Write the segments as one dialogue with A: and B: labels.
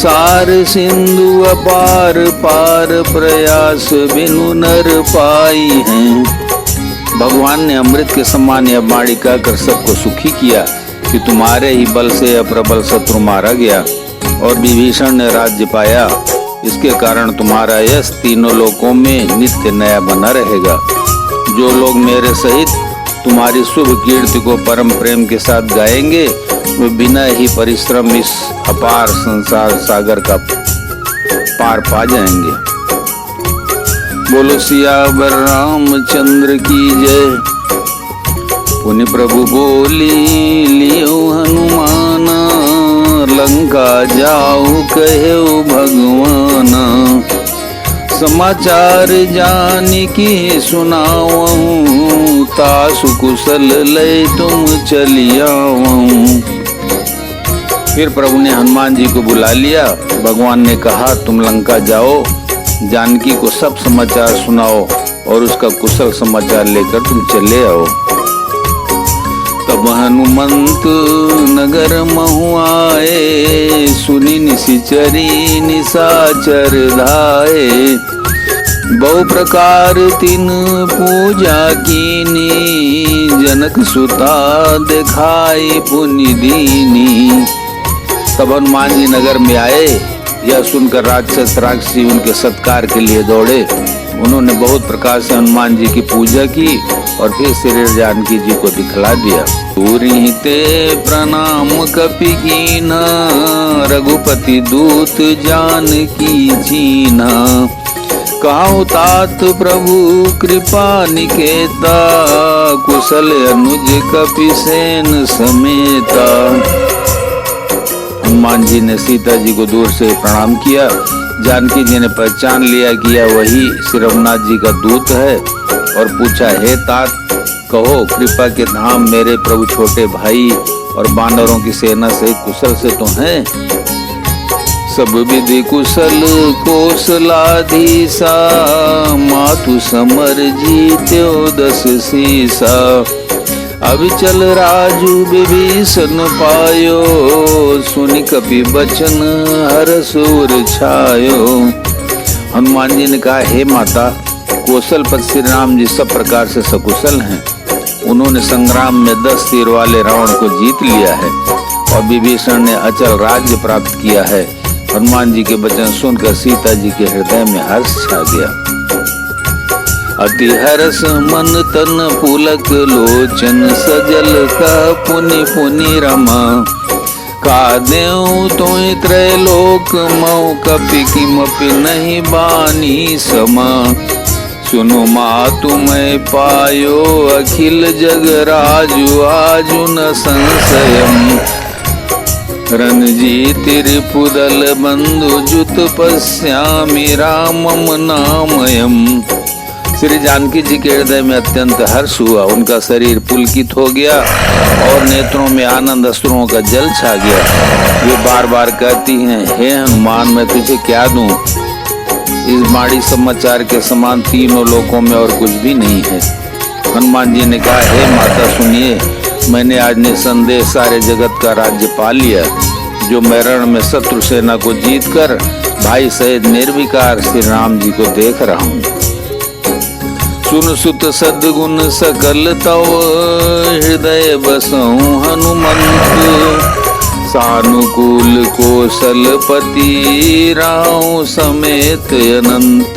A: संसार सिंधु अपार पार प्रयास बिनु नर पाई हैं। भगवान ने अमृत के समान यह वाणी कहकर सबको सुखी किया कि तुम्हारे ही बल से अप्रबल शत्रु मारा गया और विभीषण ने राज्य पाया। इसके कारण तुम्हारा यश तीनों लोकों में नित्य नया बना रहेगा। जो लोग मेरे सहित तुम्हारी शुभ कीर्ति को परम प्रेम के साथ गाएंगे वे बिना ही परिश्रम इस अपार संसार सागर का पार पा जाएंगे। बोलो सियावर रामचंद्र की जय। पुनि प्रभु बोली लियो हनुमाना, लंका जाओ कहो भगवाना। समाचार जान की सुनाऊं, तासु कुशल लय तुम चलियाऊं। फिर प्रभु ने हनुमान जी को बुला लिया। भगवान ने कहा तुम लंका जाओ, जानकी को सब समाचार सुनाओ और उसका कुशल समाचार लेकर तुम चले आओ। तब हनुमंत नगर महु आए, सुनी निशिचरी निशाचर धाये। बहु प्रकार तिन पूजा कीनी, जनक सुता दिखाई पुनि दीनी। तब हनुमान जी नगर में आए। यह सुनकर राक्षस राक्षसी उनके सत्कार के लिए दौड़े। उन्होंने बहुत प्रकार से हनुमान जी की पूजा की और फिर श्री जानकी जी को दिखला दिया। पूरी ते प्रणाम कपि कीना, रघुपति दूत जानकी जीना। कहु तात प्रभु कृपा निकेता, कुशल अनुज कपि सेन समेता। हनुमान जी ने सीता जी को दूर से प्रणाम किया। जानकी जी ने पहचान लिया कि यह वही श्री रघुनाथ जी का दूत है और पूछा, हे तात कहो कृपा के धाम मेरे प्रभु छोटे भाई और बानरों की सेना से कुशल से तो हैं। सब विधि कुशल कौशलाधीसा, मातु समर जीत्यो दस सीसा। अविचल राजू विभीषण पायो, सुनि कपि बचन हरसूर छायो। हनुमान जी ने कहा, हे माता, कौशलपति श्री राम जी सब प्रकार से सकुशल हैं। उन्होंने संग्राम में 10 तीर वाले रावण को जीत लिया है और विभीषण ने अचल राज्य प्राप्त किया है। हनुमान जी के वचन सुनकर सीता जी के हृदय में हर्ष छा गया। अति हर्ष मन तन पुलक लोचन, सजल का पुनि पुनि रमा। का देऊ तोहि त्रैलोक मऊ, कपि किमपि नहीं बानी समा। सुनो मातु मैं पायो, अखिल जग राजु आजु न संशयम। रणजीति रिपुदल बंधु जुत पश्यामि, रामम नामयम। श्री जानकी जी के हृदय में अत्यंत हर्ष हुआ। उनका शरीर पुलकित हो गया और नेत्रों में आनंद अश्रुओं का जल छा गया। वे बार बार कहती हैं, हे हनुमान, मैं तुझे क्या दूं? इस वाणी समाचार के समान तीनों लोकों में और कुछ भी नहीं है। हनुमान जी ने कहा, हे माता सुनिए, मैंने आज निसंदेह सारे जगत का राज्य पा लिया। जो मैं रण में शत्रु सेना को जीत कर भाई सहित निर्विकार श्री राम जी को देख रहा हूँ। सुन सुत सद्गुण सकल तव, हृदय बसऊं हनुमंत। सानुकूल कौशलपति, राव समेत अनंत।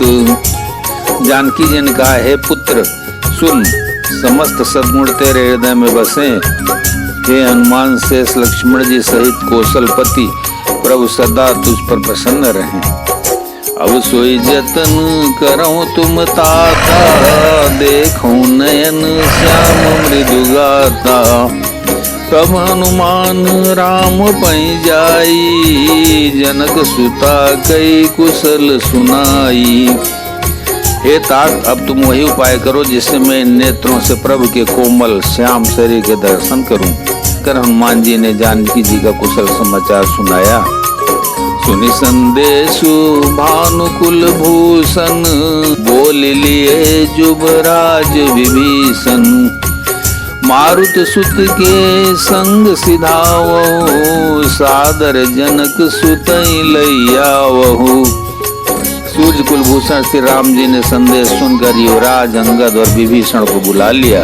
A: जानकी जी ने कहा, हे पुत्र सुन, समस्त सद्गुण तेरे हृदय में बसे। हे हनुमान, शेष लक्ष्मण जी सहित कौशलपति प्रभु सदा तुझ पर प्रसन्न रहें। अब सोई जतन करऊं तुम ताता, देखूं नयन श्याम मृदु गाता। तब हनुमान राम पै जाई, जनक सुता कई कुशल सुनाई। हे तात, अब तुम वही उपाय करो जिससे मैं नेत्रों से प्रभु के कोमल श्याम शरीर के दर्शन करूं। कर हनुमान जी ने जानकी जी का कुशल समाचार सुनाया। सुनि संदेशु भानुकुल भूषण, बोल लिए जुबराज विभीषण। मारुत सुत के संग सिधावहु, सादर जनक सुतई लैयावहु। सूर्य कुलभूषण श्री राम जी ने संदेश सुनकर युवराज अंगद और विभीषण को बुला लिया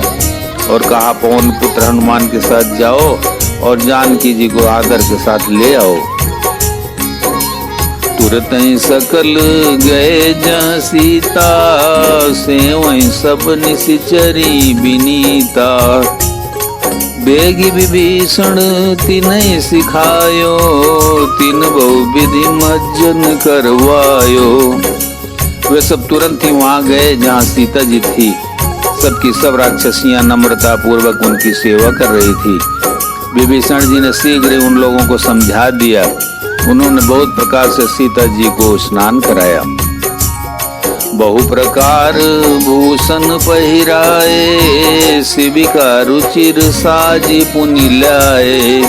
A: और कहा, पवन पुत्र हनुमान के साथ जाओ और जानकी जी को आदर के साथ ले आओ। तुरत ही सकल गए जहाँ सीता, सेवई सब निशिचरी बिनीता। बेगी विभीषण तिन्है सिखायो, तिन बहु विधि मज्जन करवायो। वे सब तुरंत ही वहां गए जहाँ सीता जी थी। सबकी सब राक्षसियां नम्रता पूर्वक उनकी सेवा कर रही थी। विभीषण जी ने शीघ्र ही उन लोगों को समझा दिया। उन्होंने बहुत प्रकार से सीता जी को स्नान कराया। बहु प्रकार भूषण पहिराए, शिविका रुचिर साजी पुनि लाए।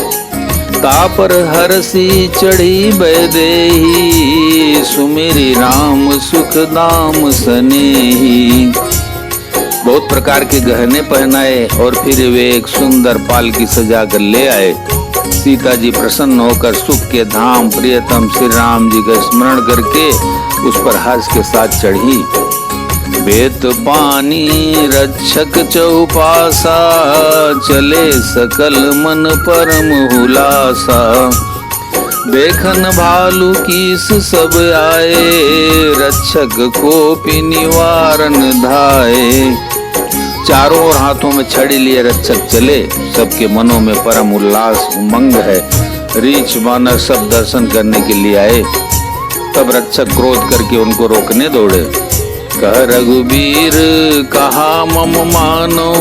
A: तापर हरसी चढ़ी बैदेही, सुमिरि राम सुख दाम सनेही। बहुत प्रकार के गहने पहनाए और फिर वे एक सुंदर पालकी सजा कर ले आए। सीता जी प्रसन्न होकर सुख के धाम प्रियतम श्री राम जी का स्मरण करके उस पर हर्ष के साथ चढ़ी। बेत पानी रक्षक चौपासा, चले सकल मन परम हुलासा। देखन भालू कीस सब आए, रक्षक कोपि निवारण धाये। चारों ओर हाथों में छड़ी लिए रक्षक चले। सबके मनों में परम उल्लास उमंग है। रीछ वानर सब दर्शन करने के लिए आए। तब रक्षक क्रोध करके उनको रोकने दौड़े। कह रघुबीर कहा मम मानो,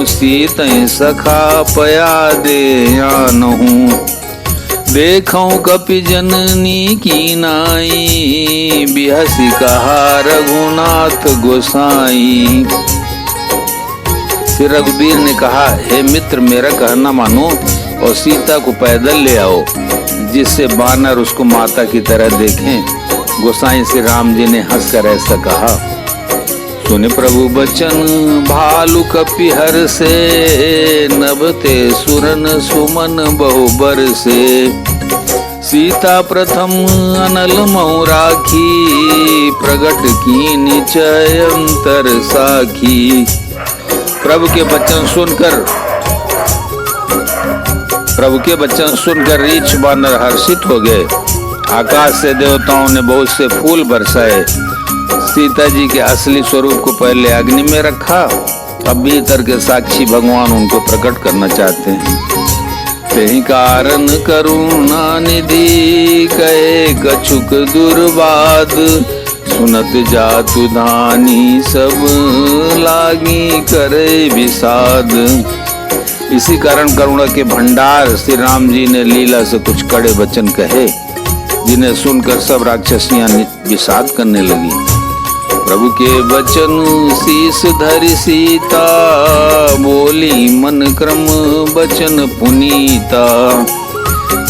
A: सीतै सखा पया दे आनहु। देखौ कपि जननी की नाई, बिहसी कहा रघुनाथ गोसाई। फिर रघुबीर ने कहा, हे मित्र मेरा कहना मानो और सीता को पैदल ले आओ, जिससे बानर उसको माता की तरह देखें। गोसाई श्री राम जी ने हंसकर ऐसा कहा। सुन प्रभु बचन भालु कपि हर से, नभते सुरन सुमन बहु बर से। सीता प्रथम अनल महु राखी, प्रगट की निचय अंतर साखी। प्रभु के वचन सुनकर रीछ बानर हर्षित हो गए। आकाश से देवताओं ने बहुत से फूल बरसाए। सीता जी के असली स्वरूप को पहले अग्नि में रखा, अब भीतर के साक्षी भगवान उनको प्रकट करना चाहते हैं। तेहि कारण करुणा निधि, कहे कछुक दुर्बाद। सुनत जातु धानी सब, लागी करे विषाद। इसी कारण करुणा के भंडार श्री राम जी ने लीला से कुछ कड़े वचन कहे, जिन्हें सुनकर सब राक्षसियां विषाद करने लगी। प्रभु के वचन शीस धरि सीता, बोली मन क्रम वचन पुनीता।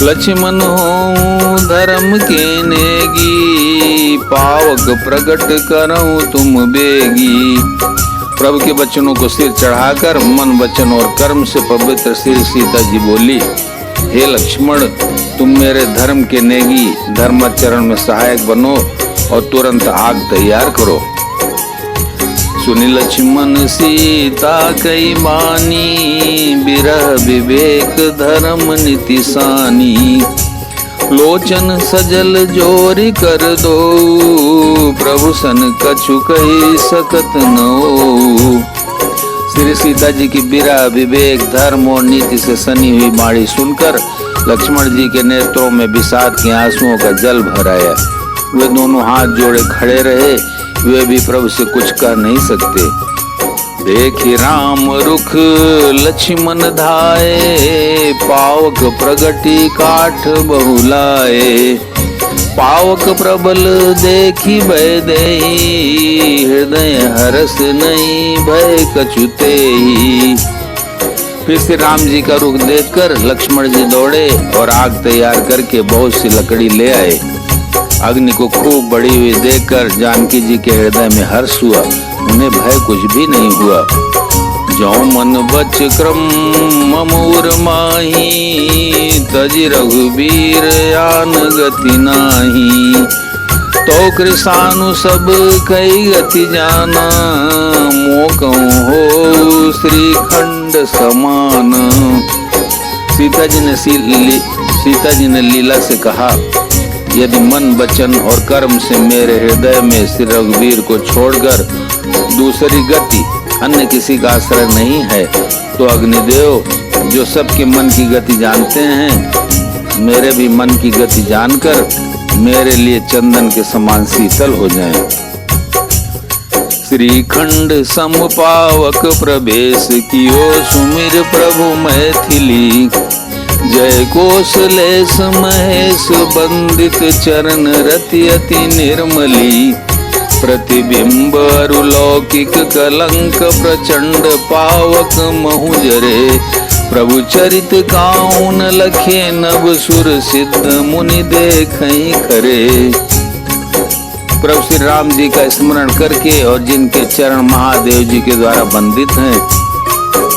A: लक्ष्मण हो धर्म के नेगी, पावक प्रकट करऊं तुम बेगी। प्रभु के वचनों को सिर चढ़ाकर मन वचन और कर्म से पवित्र श्री सीता जी बोली, हे लक्ष्मण तुम मेरे धर्म के नेगी, धर्माचरण में सहायक बनो और तुरंत आग तैयार करो। सुनि लक्ष्मण सीता कई बानी, बिरह विवेक धर्म नीति सानी। लोचन सजल जोरी कर दो, प्रभु सन कछु कही सकत नो। श्री सीता जी की बिरह विवेक धर्म और नीति से सनी हुई बाणी सुनकर लक्ष्मण जी के नेत्रों में विषाद के आंसुओं का जल भर आया। वे दोनों हाथ जोड़े खड़े रहे, वे भी प्रभु से कुछ कह नहीं सकते। देखि राम रुख लक्ष्मण धाये, पावक प्रगति काठ बहुलाए। पावक प्रबल देखी भय देहि, हृदय हरस नहीं भय कछुते ही। फिर श्री राम जी का रुख देखकर लक्ष्मण जी दौड़े और आग तैयार करके बहुत सी लकड़ी ले आए। अग्नि को खूब बढ़ी हुई देखकर जानकी जी के हृदय में हर्ष हुआ, उन्हें भय कुछ भी नहीं हुआ। जो मन बच क्रम ममूर माही, तजि रघुबीर आन गति नाही। तो कृसानु सब कई गति जाना, मोकहु हो श्रीखंड समान। सीता जी ने लीला से कहा, यदि मन वचन और कर्म से मेरे हृदय में श्री रघुवीर को छोड़कर दूसरी गति अन्य किसी का आश्रय नहीं है, तो अग्निदेव जो सबके मन की गति जानते हैं, मेरे भी मन की गति जानकर मेरे लिए चंदन के समान शीतल हो जाएं। श्रीखंड समपावक प्रवेश कियो, सुमिर प्रभु मैथिली। जय कौशलेश महेश बंदित चरण रति अति निर्मली। प्रतिबिंब अरुलौकिक कलंक प्रचंड पावक महुजरे। प्रभु चरित काउन लखे नभ सुर सिद्ध मुनि देखई खरे। प्रभु श्री राम जी का स्मरण करके और जिनके चरण महादेव जी के द्वारा बंदित हैं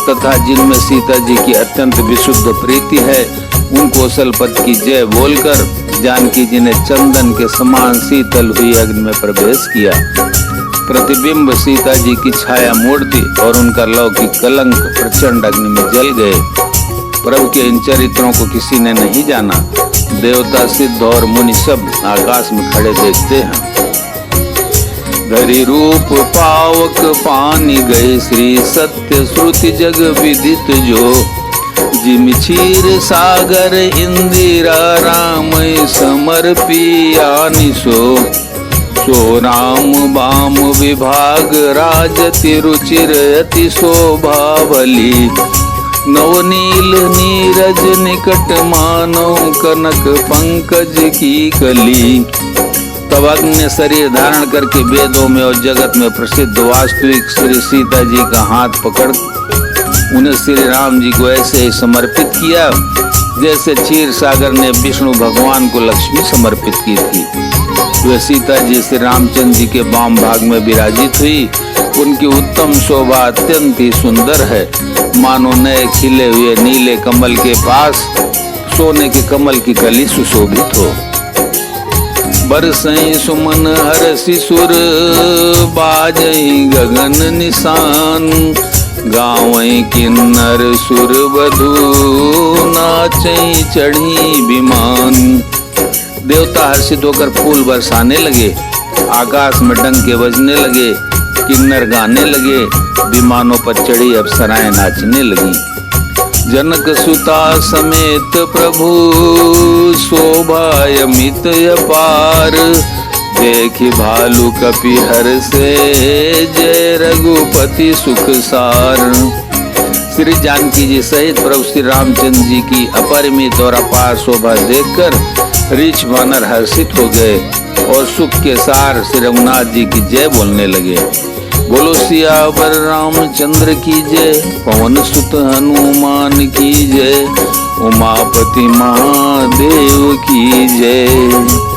A: तथा जिनमें सीता जी की अत्यंत विशुद्ध प्रीति है, उन कौशलपति की जय बोलकर जानकी जी ने चंदन के समान शीतल हुई अग्नि में प्रवेश किया। प्रतिबिंब सीता जी की छाया मूर्ति और उनका लौकिक कलंक प्रचंड अग्नि में जल गए। प्रभु के इन चरित्रों को किसी ने नहीं जाना। देवता सिद्ध और मुनि सब आकाश में खड़े देखते हैं। धरि रूप पावक पानी गए, श्री सत्य श्रुति जग विदित जो। जिम क्षीर सागर इंदिरा राम समर्पी आनिसो। सो राम बाम विभाग राजति रुचिर अति शोभावली। नवनील नीरज निकट मानो कनक पंकज की कली। तब अग्नि ने शरीर धारण करके वेदों में और जगत में प्रसिद्ध वास्तविक श्री सीता जी का हाथ पकड़ उन्हें श्री राम जी को ऐसे ही समर्पित किया जैसे क्षीर सागर ने विष्णु भगवान को लक्ष्मी समर्पित की थी। वे सीता जी श्री रामचंद्र जी के वाम भाग में विराजित हुई। उनकी उत्तम शोभा अत्यंत ही सुंदर है, मानो नए खिले हुए नीले कमल के पास सोने के कमल की कली सुशोभित हो। बरसई सुमन हरसि सुर बाजई गगन निशान। गावई किन्नर सुर वधु नाचई चढ़ी विमान। देवता हर्षित होकर फूल बरसाने लगे, आकाश में डंके बजने लगे, किन्नर गाने लगे, विमानों पर चढ़ी अप्सराएं नाचने लगी। जनक सुता समेत प्रभु शोभायमित अपार। देखि भालु कपि हर्षे जय रघुपति सुख सार। श्री जानकी जी सहित प्रभु श्री रामचंद्र जी की अपरिमित और अपार शोभा देखकर ऋष वानर हर्षित हो गए और सुख के सार श्री रघुनाथ जी की जय बोलने लगे। बोलो सियावर रामचंद्र की जय, पवन सुत हनुमान की जय, उमापति महादेव की जय।